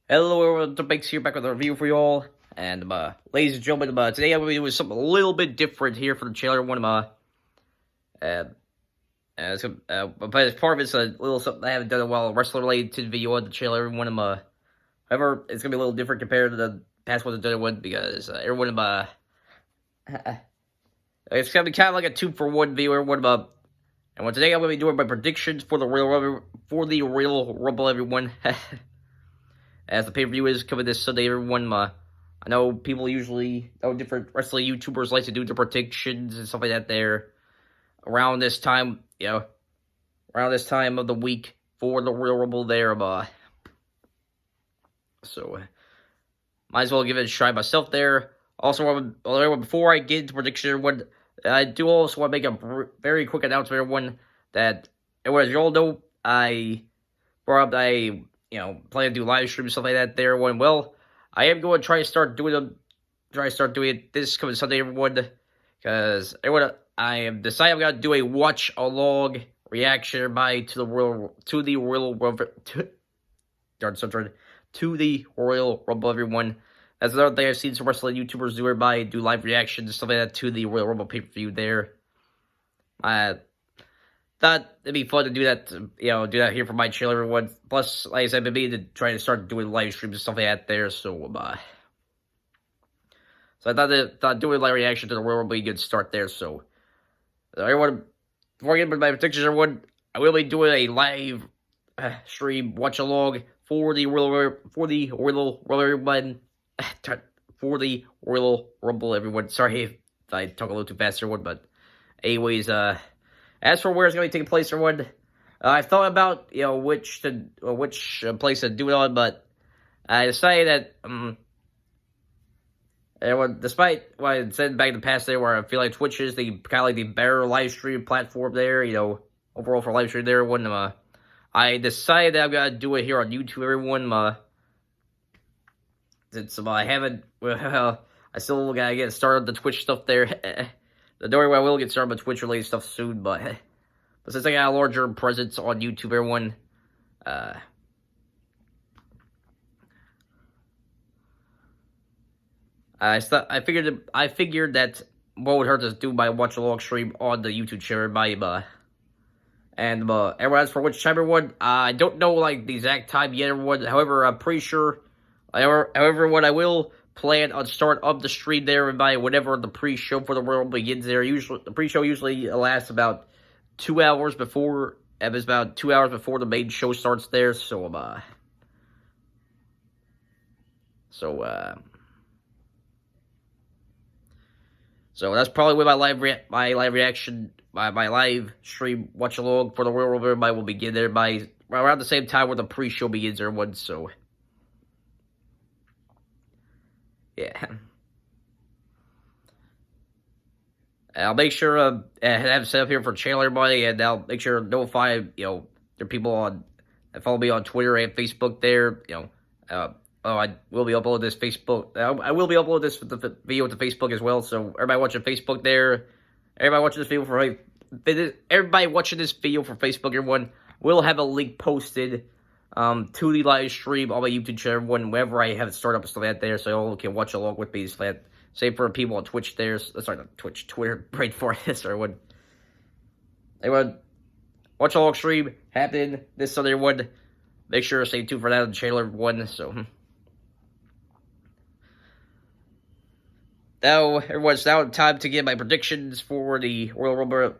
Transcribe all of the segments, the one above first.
Hello everyone, Banks here, back with a review for you all. And, ladies and gentlemen, today I'm going to be doing something a little bit different here for the channel. But as part of it's a little something I haven't done in a while, wrestler related to the video on the channel. However, it's going to be a little different compared to the past ones I've done one because, it's going to be kind of like a 2-for-1 video, and today I'm going to be doing my predictions for the Royal Rumble, everyone. As the pay-per-view is coming this Sunday, everyone. I know different wrestling YouTubers like to do their predictions and stuff like that there around this time, around this time of the week for the Royal Rumble there. So, might as well give it a try myself there. Also, before I get into prediction, I do also want to make a very quick announcement, everyone, that, as you all know, I plan to do live streams, stuff like that there, everyone. Well, I am going to try to start doing it this coming Sunday, everyone, because I am deciding I'm going to do a watch-along reaction to the Royal Rumble, everyone. That's another thing I've seen some wrestling YouTubers do live reactions and stuff like that to the Royal Rumble pay-per-view there. Thought it'd be fun to do that, do that here for my channel, everyone. Plus, like I said, I've been meaning to try to start doing live streams and stuff like that there, so I thought doing a live reaction to the Royal Rumble would be a good start there, so. Everyone, before I get into my predictions, everyone, I will be doing a live stream watch-along for the Royal Rumble, everyone. Sorry if I talk a little too fast, everyone, but anyways, as for where it's going to be taking place, everyone, I thought about, which place to do it on, but I decided that, everyone, despite what I said back in the past there, where I feel like Twitch is kind of like the better live stream platform there, overall for live stream there, everyone, I decided that I'm going to do it here on YouTube, everyone, since, I still got to get started on the Twitch stuff there. Don't worry, I will get started on Twitch-related stuff soon, but since I got a larger presence on YouTube, everyone, I figured that what would hurt to do my watch-along stream on the YouTube channel, everyone, as for which time, everyone, I don't know, the exact time yet, everyone. However, I'm pretty sure, however, what I will plan on start up the stream there by whenever the pre-show for the Royal begins there. The pre-show usually lasts about 2 hours before, it's about 2 hours before the main show starts there, so that's probably when my live stream watch along for the Royal Rumble will begin there by around the same time where the pre-show begins, everyone, so. Yeah. I'll make sure have it set up here for channel, everybody, and I'll make sure to notify, there people that follow me on Twitter and Facebook there, I will be uploading this Facebook, I will be uploading this video to Facebook as well, so everybody watching Facebook there, everybody watching this video for Facebook, everyone, will have a link posted to the live stream on my YouTube channel, whenever I have it started up and stuff like that there, so you all can watch along with me. So same for people on Twitch there. Sorry, not Twitch, Twitter, right for this, everyone. Everyone, watch along stream happening this Sunday, everyone. Make sure to stay tuned for that on the channel, everyone. So, now, everyone, it's now time to get my predictions for the Royal Rumble.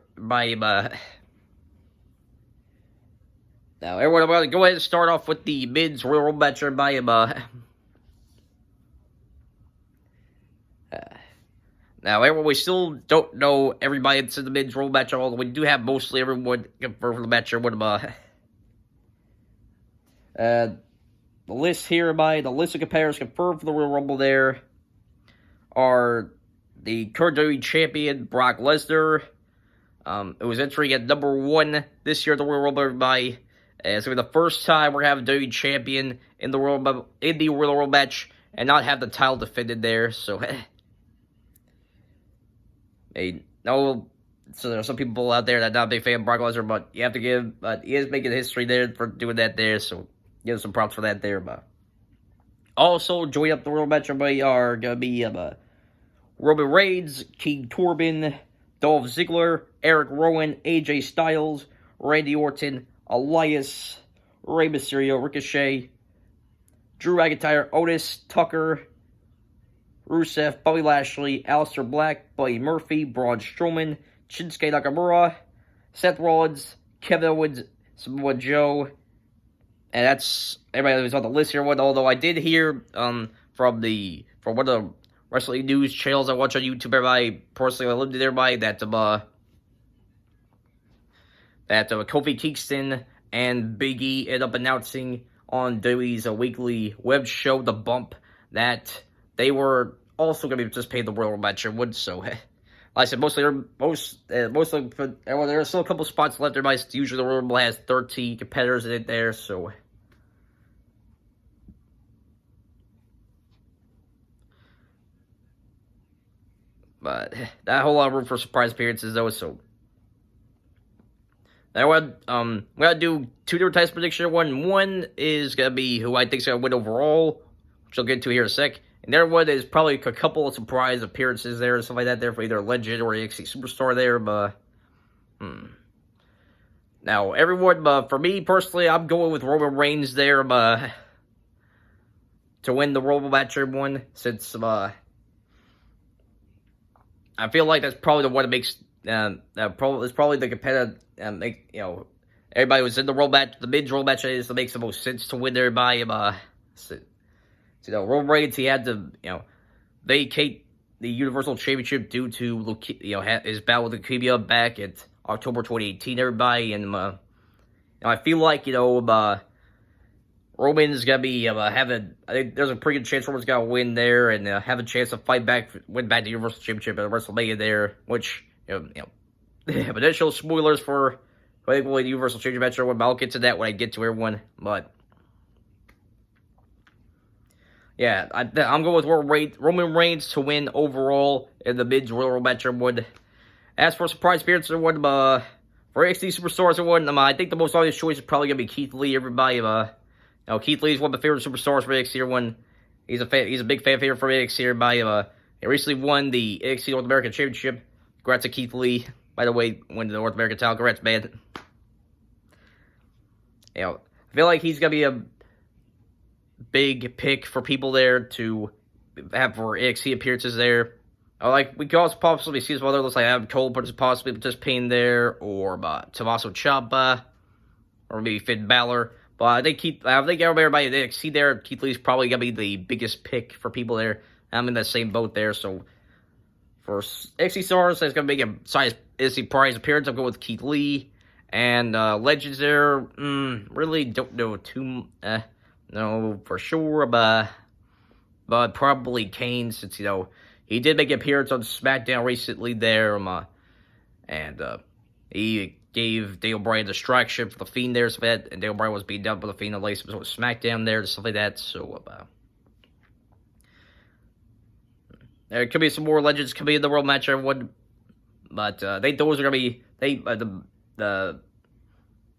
Now, everyone, I'm going to go ahead and start off with the men's Royal Rumble match. Now, everyone, we still don't know everybody that's in the men's Royal match, although we do have mostly everyone confirmed for the match. The list here, the list of competitors confirmed for the Royal Rumble there are the current WWE Champion, Brock Lesnar, who was entering at number 1 this year at the Royal Rumble, everybody. It's going to be the first time we're going to have a WWE Champion in the Royal Rumble match and not have the title defended there. So, so there are some people out there that are not a big fan of Brock Lesnar, but you have to but he is making history there for doing that there. So, give him some props for that there. Also, joining up the Royal match, everybody, are going to be Roman Reigns, King Corbin, Dolph Ziggler, Eric Rowan, AJ Styles, Randy Orton, Elias, Rey Mysterio, Ricochet, Drew McIntyre, Otis, Tucker, Rusev, Bobby Lashley, Aleister Black, Buddy Murphy, Braun Strowman, Shinsuke Nakamura, Seth Rollins, Kevin Owens, Samoa Joe, and that's everybody who's on the list here. Although I did hear from one of the wrestling news channels I watch on YouTube, everybody personally I lived with everybody that Kofi Kingston and Big E ended up announcing on WWE's weekly web show, The Bump, that they were also going to be participating in the Royal Rumble match. So, like I said, there's still a couple spots left. Usually the Royal Rumble has 13 competitors in it there, so. But that whole lot of room for surprise appearances, though, so. Now, I'm gonna do two different types of prediction. One is gonna be who I think is gonna win overall, which I'll get to here in a sec. And the other one is probably a couple of surprise appearances there, and stuff like that there for either a legend or a NXT superstar there, but Now, everyone, for me personally, I'm going with Roman Reigns there, to win the Royal match, everyone, since, I feel like that's probably the one that makes, it's probably the competitive, everybody was in the Royal match, the mid-Royal match is that makes the most sense to win everybody, Roman Reigns, he had to, vacate the Universal Championship due to, his battle with leukemia back at October 2018, everybody, and, I feel like, Roman's gonna be I think there's a pretty good chance Roman's gonna win there and have a chance to win back the Universal Championship at WrestleMania there, which potential spoilers for I think we'll win the Universal Championship match, everyone, but I'll get to that when I get to everyone. But yeah, I'm going with Roman Reigns to win overall in the Men's Royal Rumble match, everyone. As for surprise appearance, everyone, for NXT superstars, everyone, I think the most obvious choice is probably gonna be Keith Lee, everybody. Keith Lee is one of my favorite superstars for NXT, everyone. He's a big fan favorite for NXT, everybody. He recently won the NXT North American Championship. Congrats to Keith Lee. By the way, won the North American title. Congrats, man. I feel like he's gonna be a big pick for people there to have for NXT appearances there. We could also possibly see some other looks like Adam Cole possibly participating there, or Tommaso Ciampa, or maybe Finn Balor. But I think everybody at NXT there, Keith Lee's probably gonna be the biggest pick for people there. I'm in that same boat there, so for NXT stars, that's gonna make a surprise appearance. I'm going with Keith Lee. And legends there, really don't know no for sure, but probably Kane, since he did make an appearance on SmackDown recently there, and he gave Daniel Bryan a distraction for the Fiend there, and Daniel Bryan was beaten down by the Fiend on the latest episode of SmackDown there, and stuff like that. So there could be some more legends coming in the world match, everyone. But I think those are gonna be the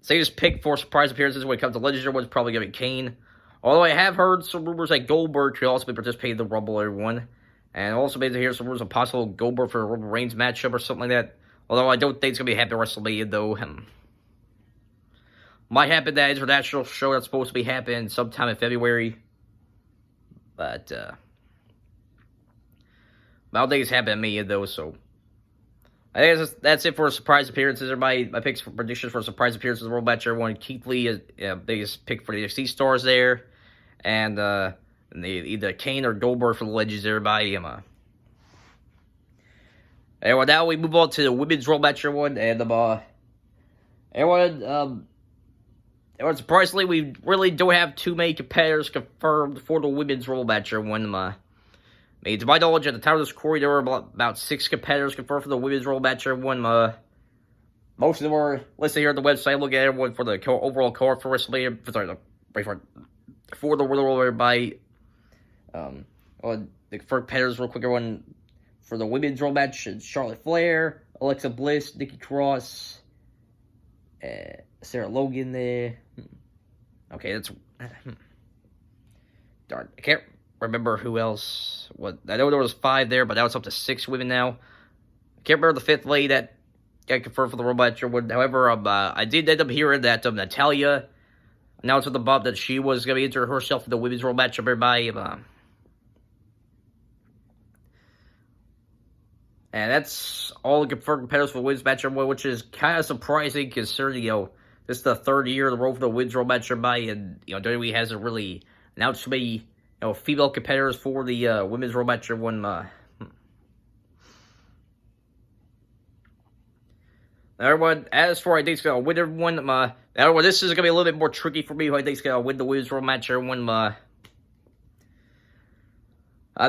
safest pick for surprise appearances when it comes to legends. Everyone's probably gonna be Kane. Although I have heard some rumors that Goldberg could also be participating in the Rumble, everyone. And also made to hear some rumors of possible Goldberg for a Roman Reigns matchup or something like that. Although I don't think it's going to be happening at WrestleMania, though. Might happen that international show that's supposed to be happening sometime in February. But I don't think it's happening at Mania, though, so. I think that's it for surprise appearances. Everybody, my picks for predictions for surprise appearances in the World Match. Everyone, Keith Lee is biggest pick for the NXT stars there. And either Kane or Goldberg for the legends, everybody. Anyway, now we move on to the women's World Match, everyone. And surprisingly, we really don't have too many competitors confirmed for the women's World Match, everyone. To my knowledge, at the time of this recording, there were about 6 competitors confirmed for the women's World Match, everyone. Most of them were listed here on the website. Look at everyone for the overall card for WrestleMania. For the World Rumble, everybody. The first competitors, real quick, everyone. For the women's World Match, Charlotte Flair, Alexa Bliss, Nikki Cross, Sarah Logan there. Okay, that's... darn, I can't remember who else. What I know there was 5 there, but now it's up to 6 women now. I can't remember the 5th lady that got confirmed for the Royal Match. However, I did end up hearing that Natalia announced at the bump that she was going to enter herself in the Women's Royal Match. Everybody, and that's all the confirmed competitors for the Women's Match, which is kind of surprising considering, this is the 3rd year in a row for the Women's Royal Match, and, WWE hasn't really announced too many, female competitors for the Women's Royal Match. Everyone, as for I think it's going to win everyone, everyone, this is going to be a little bit more tricky for me who I think is going to win the Women's Royal Match, everyone.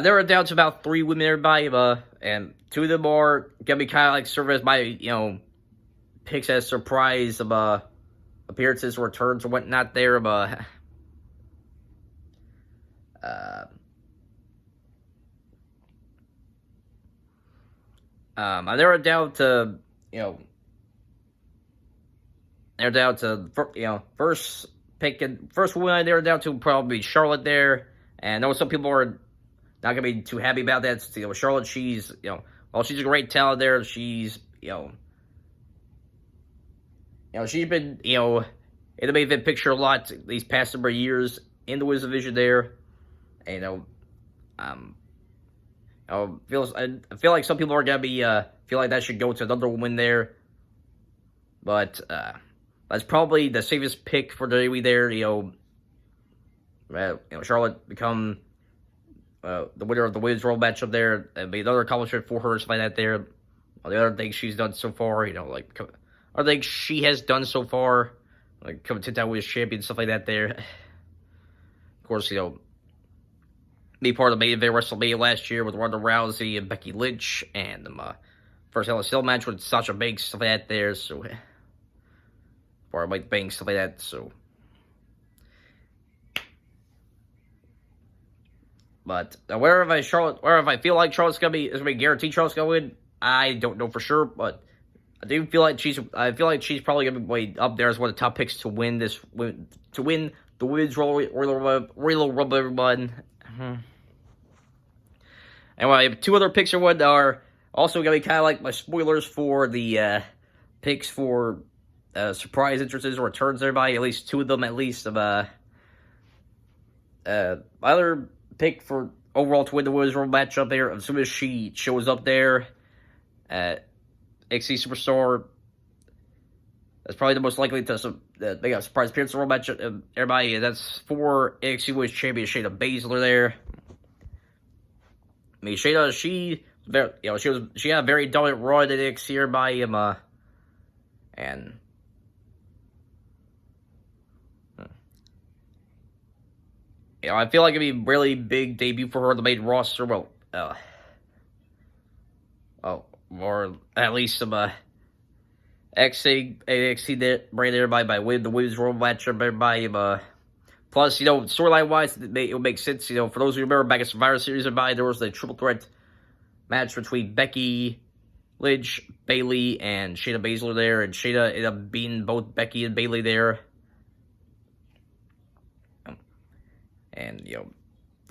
There are down to about 3 women, everybody, and 2 of them are going to be kind of like serve as my, picks as surprise, appearances, returns, or whatnot there, there are down to, they're down to, first woman they're down to probably Charlotte there, and I know some people are not gonna be too happy about that. Charlotte, she's, well, she's a great talent there. She's, she's been, in the main event picture a lot these past number of years in the Women's division there. And, I feel like some people are gonna be, feel like that should go to another woman there. But, that's probably the safest pick for WWE there. Charlotte become the winner of the Women's Royal Match up there. It'd be another accomplishment for her, something like that there. The other things she's done so far, other things she has done so far, like coming to 10-time Women's Champion, stuff like that there. Of course, be part of the main event WrestleMania last year with Ronda Rousey and Becky Lynch, and the first Hell in a Cell match with Sasha Banks, stuff like that there. So, or Mike Banks, stuff like that. So, but wherever I feel like Charlotte's is gonna be guaranteed Charlotte's gonna win, I don't know for sure, but I feel like she's probably gonna be way up there as one of the top picks to win the Women's Royal Rumble, everyone. Anyway, 2 other picks are also gonna be kind of like my spoilers for the picks for surprise entrances or returns, everybody. At least 2 of them, at least. My other pick for overall to win the Women's Royal Match up there, as soon as she shows up there, NXT Superstar, that's probably the most likely to make a surprise appearance in the Royal Match, everybody. And that's for NXT Women's Champion Shayna Baszler there. I mean, Shayna, she had a very dominant run at NXT, everybody, and I feel like it'd be a really big debut for her on the main roster. Well, or at least some NXT brand everybody by winning the Women's Royal Match, everybody. Plus, storyline wise, it would make sense. For those who remember back in Survivor Series, everybody, there was the triple threat match between Becky Lynch, Bayley, and Shayna Baszler there, and Shayna ended up beating both Becky and Bayley there. And,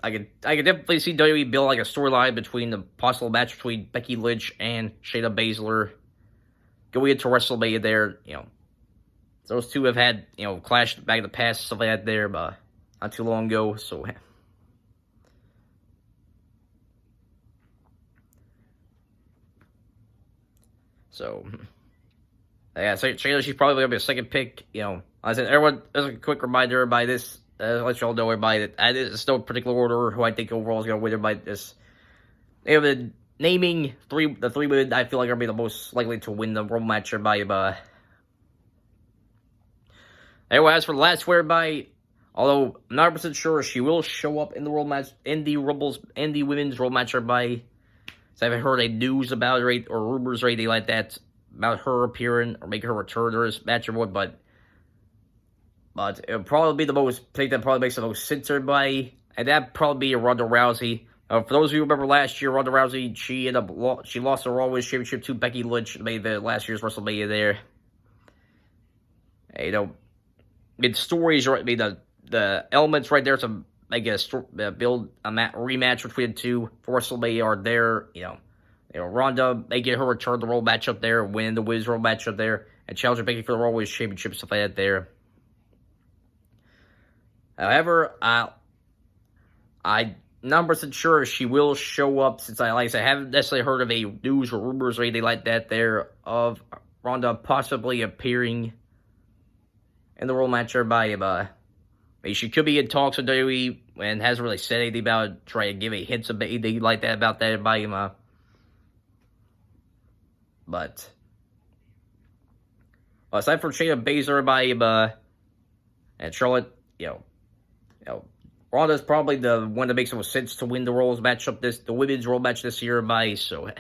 I could definitely see WWE build like a storyline between the possible match between Becky Lynch and Shayna Baszler going into WrestleMania there. Those 2 have had, clashed back in the past, stuff like that there, but not too long ago, so. So, yeah, so Shayna, she's probably going to be a second pick, I said, everyone, as a quick reminder by this, let y'all know, everybody, that it's no particular order who I think overall is going to win by this. They have been naming the 3 women I feel like are going to be the most likely to win the Rumble match, everybody. Anyway, as for the last winner, everybody, although I'm not 100% sure she will show up in the Rumble match, in the Women's Rumble match, everybody. So I haven't heard any news about it or rumors or anything like that about her appearing or making her return to this match, everyone, but it'll probably be the most pick that probably makes the most sense, everybody, and that'd probably be Ronda Rousey. For those of you who remember last year, Ronda Rousey, she lost the Raw Women's Championship to Becky Lynch, made the last year's WrestleMania there. The stories, right? The elements right there to build a rematch between the two. For WrestleMania are there, Ronda may get her return the Royal matchup there, win the Women's Royal matchup there, and challenge Becky for the Royal Women's Championship, stuff like that there. However, I'm not 100% sure if she will show up, since I haven't necessarily heard of any news or rumors or anything like that there of Ronda possibly appearing in the Royal matchup by she could be in talks with WWE and hasn't really said anything about it, trying to give any hints of anything like that about that by but aside from Shayna Baszler and Charlotte, Ronda's probably the one that makes the most sense to win the Royals matchup the Women's Royal match this year so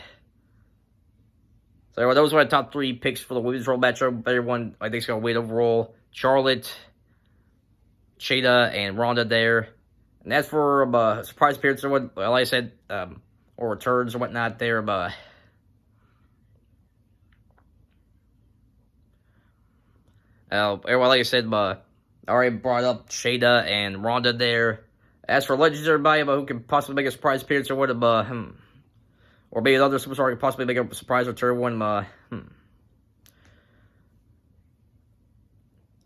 those are my top 3 picks for the Women's Royal matchup. Everyone I think is gonna win overall. Charlotte, Shayna, and Ronda there. And as for surprise appearance or what, like I said, or returns or whatnot there, like I said, I already brought up Shayna and Ronda there. As for legends, everybody, who can possibly make a surprise appearance or what, or maybe another superstar can possibly make a surprise return one,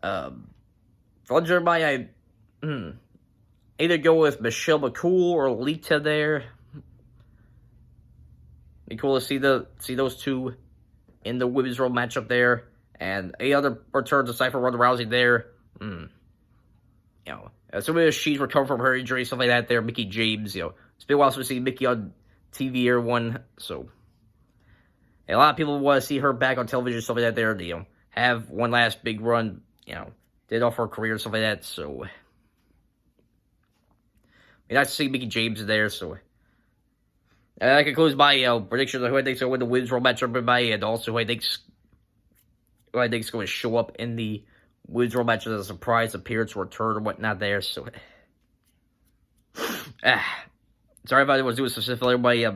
for legends, everybody, either go with Michelle McCool or Lita there. Be cool to see those two in the Women's Royal matchup there. And any other returns aside from Ronda Rousey there, assuming as she's recovered from her injury, stuff like that there, Mickie James, it's been a while since we've seen Mickie on TV or one, so. And a lot of people want to see her back on television, stuff like that there, have one last big run, did off her career, stuff like that, so. We're not seeing Mickie James there, so. And that concludes my prediction of who I think is going to win the Women's Royal matchup, everybody, and also who I think is going to show up in the Women's Royal match as a surprise appearance, return, or whatnot there. So, sorry if I was doing specifically. Everybody,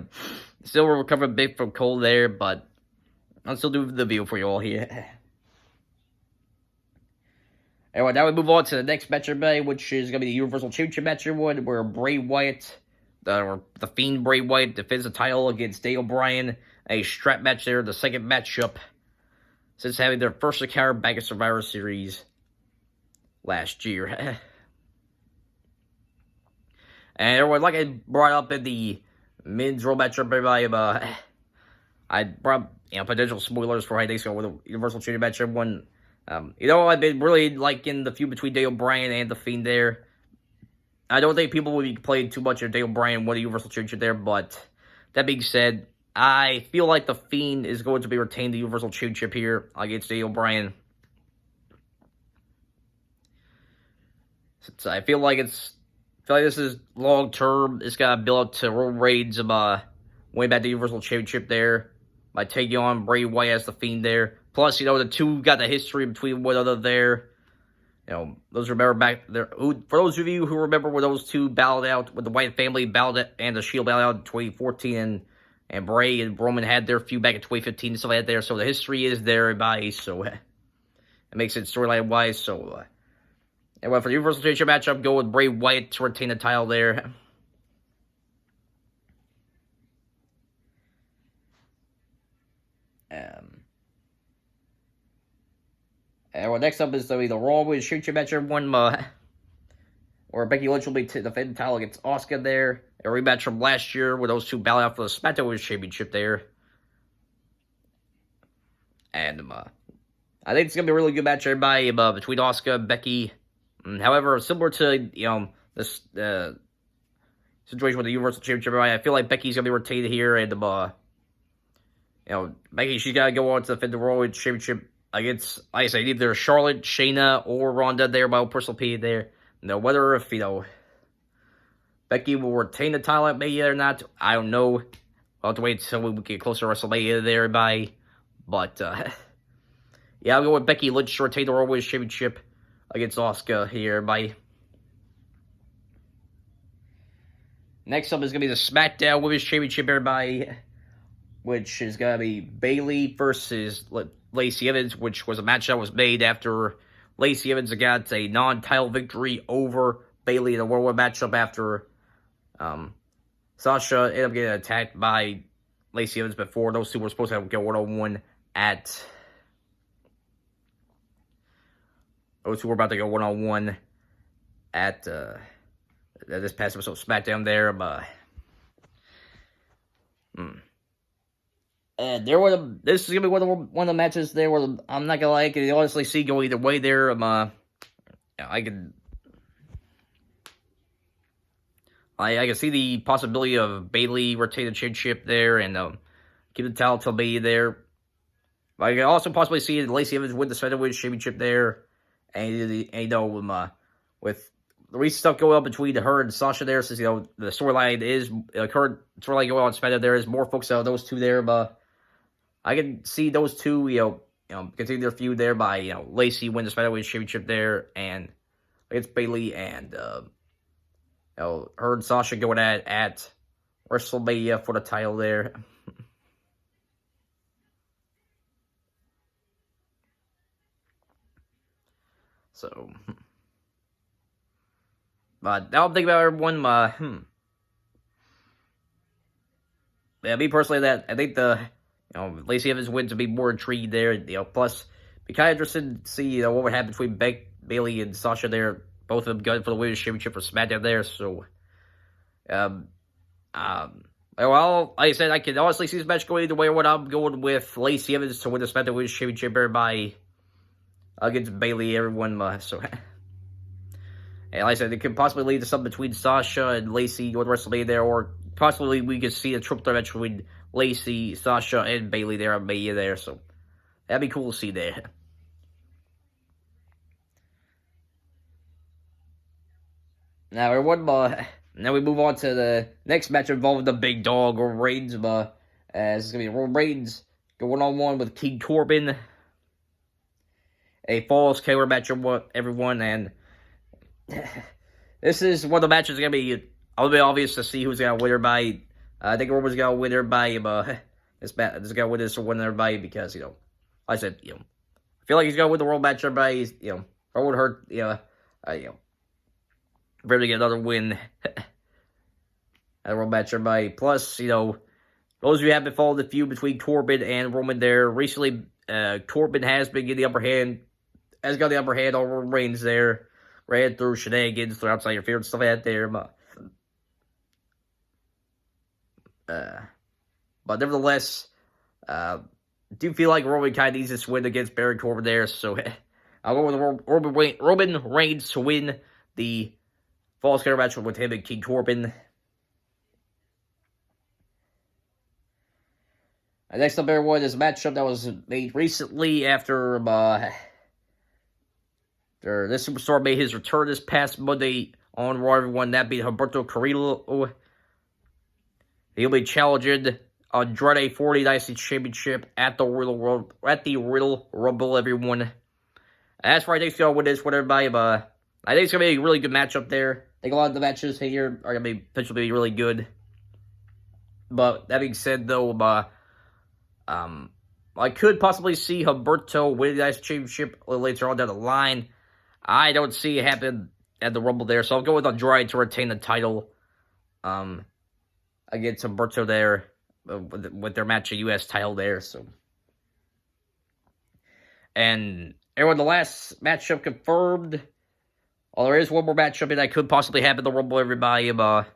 still recovering a bit from cold there, but I'll still do the video for you all here. Anyway, now we move on to the next match, everybody, which is going to be the Universal Championship match, everyone, where Bray Wyatt, the Fiend Bray Wyatt, defends the title against Daniel Bryan. A strap match there, the second matchup since having their first encounter back at Survivor Series last year. And everyone, like I brought up in the men's Royal matchup, everybody, I brought up, potential spoilers for how I think it's going to win the Universal Championship match, everyone. I've been really liking the feud between Daniel Bryan and The Fiend there. I don't think people will be playing too much of Daniel Bryan winning the Universal Championship there, but that being said, I feel like The Fiend is going to be retained the Universal Championship here against Daniel Bryan. Since I feel like this is long term. It's got to build up to Roman Reigns winning back the Universal Championship there by taking on Bray Wyatt as The Fiend there. Plus, the two got the history between one another there. Those remember back there. For those of you who remember when those two battled out, when the Wyatt family battled it and the Shield battled out in 2014, and Bray and Roman had their feud back in 2015 and stuff like that there. So the history is there, everybody. So it makes sense storyline-wise. So anyway, for the Universal Championship match, I'm going with Bray Wyatt to retain the title there. And next up is the Raw Women's Championship match, everyone. Where Becky Lynch will be defending the title against Asuka there. A rematch from last year where those two battled out for the SmackDown Women's Championship there. And I think it's going to be a really good match, everybody, between Asuka and Becky. However, similar to, this situation with the Universal Championship, everybody, I feel like Becky's going to be retained here. And, Becky, she's got to go on to defend the Raw Women's Championship against, like I said, either Charlotte, Shayna, or Ronda there, my own personal opinion there. Whether if, Becky will retain the title at Mania or not, I don't know. I'll have to wait until we get closer to WrestleMania there, everybody. But, yeah, I'll go with Becky Lynch to retain the Raw Women's Championship against Asuka here, everybody. Next up is going to be the SmackDown Women's Championship, everybody, which is going to be Bayley versus Lacey Evans, which was a match that was made after Lacey Evans got a non-title victory over Bayley in a one-on-one matchup after Sasha ended up getting attacked by Lacey Evans before. Those two were supposed to go one-on-one at... Those two were about to go one-on-one at this past episode of SmackDown there. And this is going to be one of the matches there where I'm not going to lie, I can honestly see go either way there. I can see the possibility of Bayley retaining the championship there and keep the title till Bayley there. I can also possibly see Lacey Evans win the Featherweight Championship there. And with the recent stuff going on between her and Sasha there, since, the storyline is, current storyline going on SmackDown, there is more focus on those two there, but I can see those two, continue their feud there by, Lacey win the Featherweight Championship there, and against Bayley, and, her and Sasha going at WrestleMania for the title there. So, but now I'm thinking about everyone. Yeah, me personally, I think Lacey Evans wins to be more intrigued there. Plus, be kind of interested to see what would happen between Bayley and Sasha there. Both of them gunning for the Women's Championship for SmackDown there. So, well, like I said, I can honestly see this match going either way. What I'm going with Lacey Evans to win the SmackDown Women's Championship by against Bayley, everyone. So, and like I said, it could possibly lead to something between Sasha and Lacey with WrestleMania there, or possibly we could see a triple threat match between Lacey, Sasha, and Bayley there on Mania there. So, that'd be cool to see there. Now, everyone, now we move on to the next match involving the big dog, Roman Reigns. As it's going to be Roman Reigns going one-on-one with King Corbin. A false killer match, everyone, and this is one of the matches going to be a little bit obvious to see who's going to win her by. I think Roman's going to win her by, this is going to win this or win her by, because, like I said, I feel like he's going to win the world match by, Roman hurt, ready to get another win at a world match by. Plus, those of you who have been following the feud between Corbin and Roman there, recently, Corbin has been getting the upper hand, has got the upper hand on Roman Reigns there, ran through shenanigans, through outside interference, stuff like that there, but nevertheless, do feel like Roman kind of needs this win against Baron Corbin there, so I'll go with Roman Reigns to win the false killer match with him and King Corbin. And next up, everyone, is a matchup that was made recently after this superstar made his return this past Monday on Raw, everyone. That being Humberto Carrillo. He'll be challenging Andrade for the United States Championship at the Royal Rumble, everyone. And that's why I think he's going to win this with everybody, but I think it's going to be a really good matchup there. I think a lot of the matches here are going to be potentially really good. But that being said, though, I could possibly see Humberto win the United States Championship a little later on down the line. I don't see it happen at the Rumble there, so I'll go with Andrade to retain the title against Humberto there with their match of U.S. title there. So, and everyone, the last matchup confirmed. Well, there is one more matchup that could possibly happen at the Rumble, everybody. But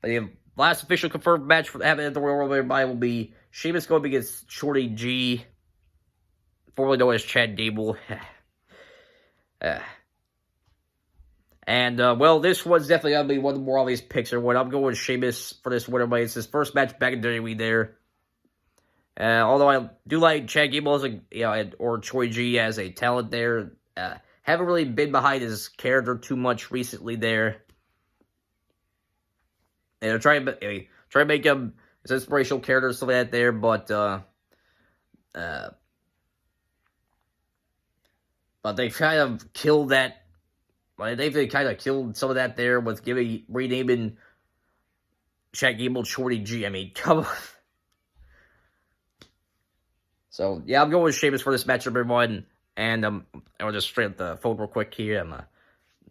the last official confirmed match for happening at the Royal Rumble, everybody, will be Sheamus going against Shorty G, formerly known as Chad Gable. Well, this one's definitely going to be one of the more obvious picks. Or what I'm going with Sheamus for this one, everybody. It's his first match back in WWE there. Although I do like Chad Gable as or Shorty G as a talent there. Haven't really been behind his character too much recently there. And try to make him his inspirational character and stuff like that there, but they kind of killed that. They kind of killed some of that there with renaming Chad Gable Shorty G. I mean, come on. So yeah, I'm going with Sheamus for this matchup, everyone. And I'll just straight up the phone real quick here.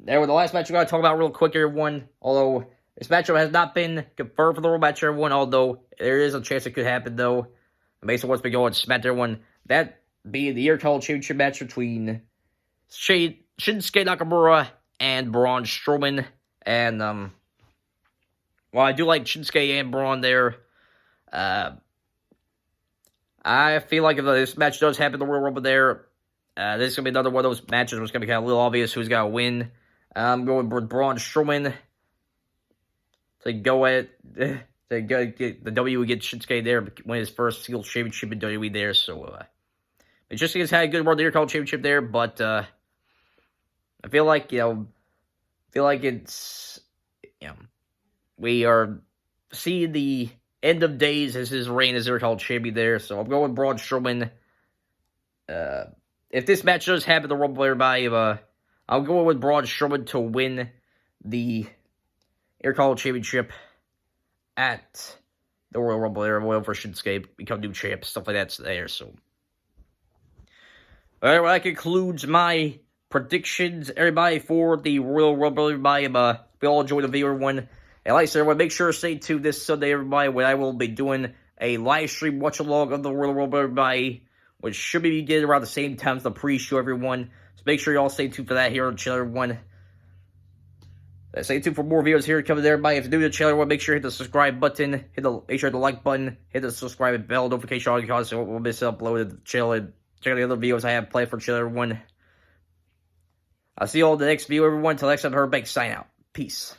There with the last match we're going to talk about real quick, everyone. Although this matchup has not been confirmed for the Royal match, everyone. Although there is a chance it could happen, though. Based on what's been going on, everyone. That being the Intercontinental Championship match between Shinsuke Nakamura and Braun Strowman. And while I do like Shinsuke and Braun there, I feel like if this match does happen, the Royal Rumble there, this is going to be another one of those matches where it's going to be kind of a little obvious who's going to win. I'm going with Braun Strowman to go at, to get the WWE get Shinsuke there, win his first Singles Championship in WWE there. So, it's just has had a good World Intercontinental Championship there, but I feel like, it's, we are seeing the end of days as his reign as Intercontinental Champion there. So, I'm going with Braun Strowman. If this match does happen, the Rumble, everybody, I'll go with Braun Strowman to win the Intercontinental Championship at the Royal Rumble there. Royal for Shinsuke, become new champ, stuff like that's there. So, alright, well, that concludes my predictions, everybody, for the Royal Rumble. Everybody, we all enjoy the video, everyone. And like I said, everyone, make sure to stay tuned this Sunday, everybody, when I will be doing a live stream watch-along of the Royal Rumble, everybody, which should be beginning around the same time as the pre-show, everyone. So make sure you all stay tuned for that here on the channel, everyone. Stay tuned for more videos here coming there, everybody. If you're new to the channel, everyone, make sure to hit the subscribe button, make sure to hit the like button, hit the subscribe and bell notification icon so you won't miss uploaded to the channel and check out the other videos I have planned for the channel, everyone. I'll see you all in the next video, everyone. Until next time, Herbeck, sign out. Peace.